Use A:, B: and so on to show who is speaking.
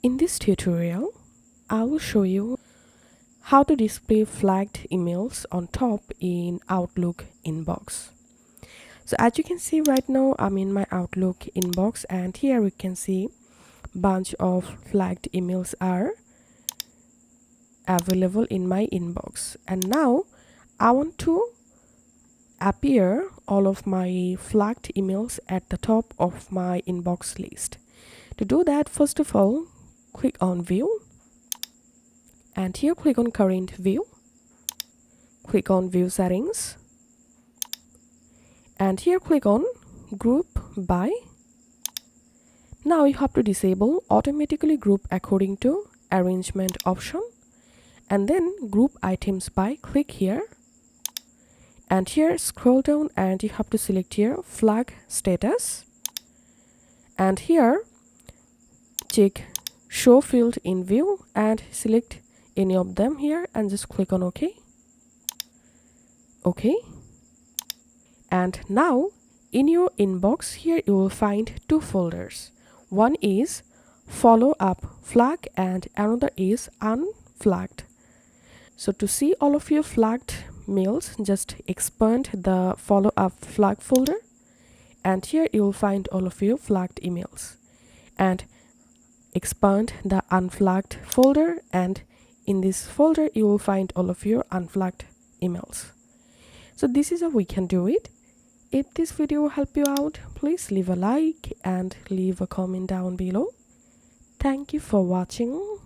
A: In this tutorial, I will show you how to display flagged emails on top in Outlook inbox. So as you can see right now, I'm in my Outlook inbox, and here we can see bunch of flagged emails are available in my inbox. And now I want to appear all of my flagged emails at the top of my inbox list. To do that, first of all, click on View, and here click on Current View, click on View Settings, and here click on Group By. Now you have to disable automatically group according to arrangement option, and then group items by. Click here, and here scroll down, and you have to select here flag status, and here check show field in view and select any of them here and just click on OK. And now in your inbox here you will find two folders. One is follow up flag and another is unflagged. So to see all of your flagged mails, just expand the follow up flag folder, and here you will find all of your flagged emails, and expand the unflagged folder, and in this folder you will find all of your unflagged emails. So this is how we can do it. If this video helped you out, please leave a like and leave a comment down below. Thank you for watching.